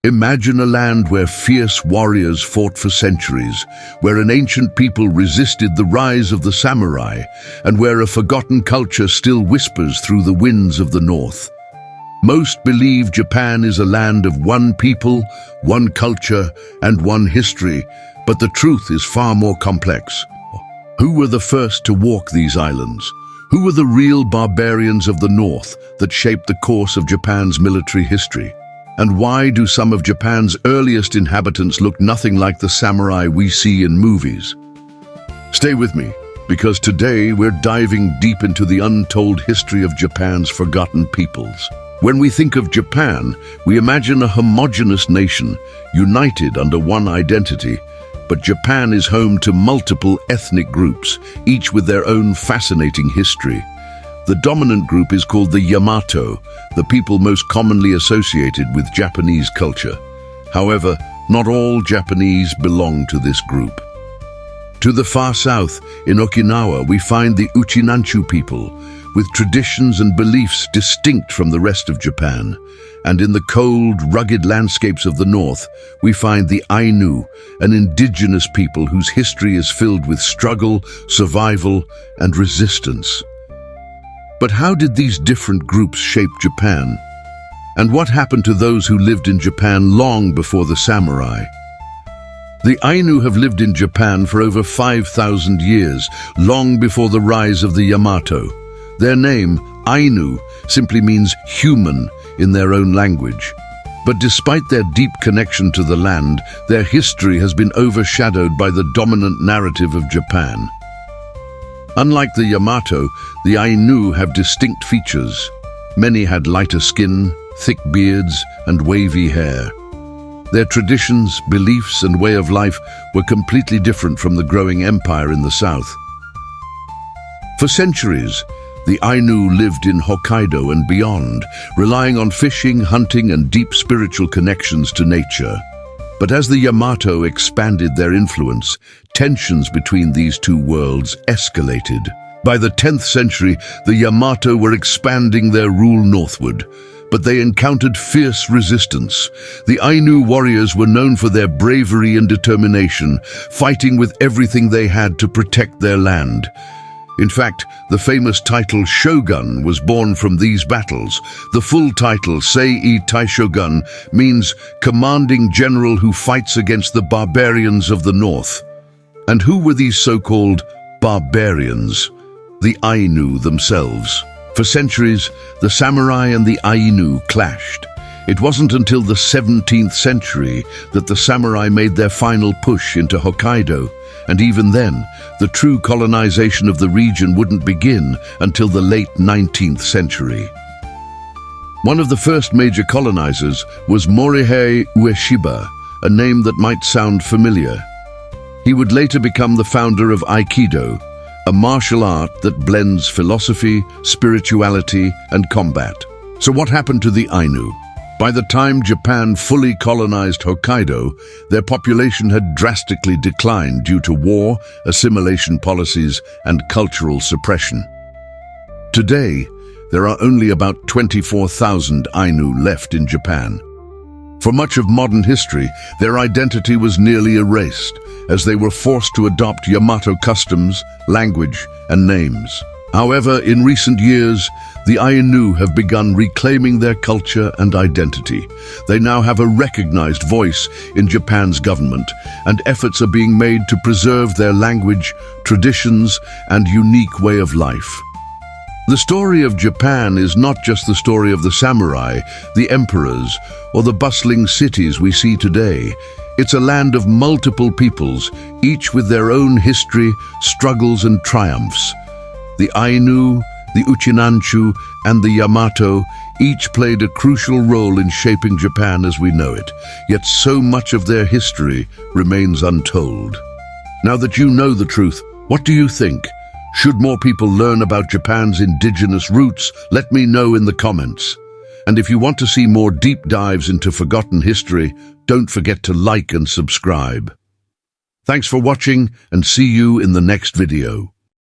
Imagine a land where fierce warriors fought for centuries, where an ancient people resisted the rise of the samurai, and where a forgotten culture still whispers through the winds of the north. Most believe Japan is a land of one people, one culture, and one history, but the truth is far more complex. Who were the first to walk these islands? Who were the real barbarians of the north that shaped the course of Japan's military history? And why do some of Japan's earliest inhabitants look nothing like the samurai we see in movies? Stay with me, because today we're diving deep into the untold history of Japan's forgotten peoples. When we think of Japan, we imagine a homogeneous nation, united under one identity. But Japan is home to multiple ethnic groups, each with their own fascinating history. The dominant group is called the Yamato, the people most commonly associated with Japanese culture. However, not all Japanese belong to this group. To the far south, in Okinawa, we find the Uchinanchu people, with traditions and beliefs distinct from the rest of Japan. And in the cold, rugged landscapes of the north, we find the Ainu, an indigenous people whose history is filled with struggle, survival, and resistance. But how did these different groups shape Japan? And what happened to those who lived in Japan long before the samurai? The Ainu have lived in Japan for over 5,000 years, long before the rise of the Yamato. Their name, Ainu, simply means human in their own language. But despite their deep connection to the land, their history has been overshadowed by the dominant narrative of Japan. Unlike the Yamato, the Ainu have distinct features. Many had lighter skin, thick beards, and wavy hair. Their traditions, beliefs, and way of life were completely different from the growing empire in the south. For centuries, the Ainu lived in Hokkaido and beyond, relying on fishing, hunting, and deep spiritual connections to nature. But as the Yamato expanded their influence, tensions between these two worlds escalated. By the 10th century, the Yamato were expanding their rule northward, but they encountered fierce resistance. The Ainu warriors were known for their bravery and determination, fighting with everything they had to protect their land. In fact, the famous title Shogun was born from these battles. The full title, Sei Taishogun, means commanding general who fights against the barbarians of the north. And who were these so-called barbarians? The Ainu themselves. For centuries, the samurai and the Ainu clashed. It wasn't until the 17th century that the samurai made their final push into Hokkaido. And even then, the true colonization of the region wouldn't begin until the late 19th century. One of the first major colonizers was Morihei Ueshiba, a name that might sound familiar. He would later become the founder of Aikido, a martial art that blends philosophy, spirituality, and combat. So what happened to the Ainu? By the time Japan fully colonized Hokkaido, their population had drastically declined due to war, assimilation policies, and cultural suppression. Today, there are only about 24,000 Ainu left in Japan. For much of modern history, their identity was nearly erased, as they were forced to adopt Yamato customs, language, and names. However, in recent years, the Ainu have begun reclaiming their culture and identity. They now have a recognized voice in Japan's government, and efforts are being made to preserve their language, traditions, and unique way of life. The story of Japan is not just the story of the samurai, the emperors, or the bustling cities we see today. It's a land of multiple peoples, each with their own history, struggles, and triumphs. The Ainu, the Uchinanchu, and the Yamato each played a crucial role in shaping Japan as we know it, yet so much of their history remains untold. Now that you know the truth, what do you think? Should more people learn about Japan's indigenous roots? Let me know in the comments. And if you want to see more deep dives into forgotten history, don't forget to like and subscribe. Thanks for watching, and see you in the next video.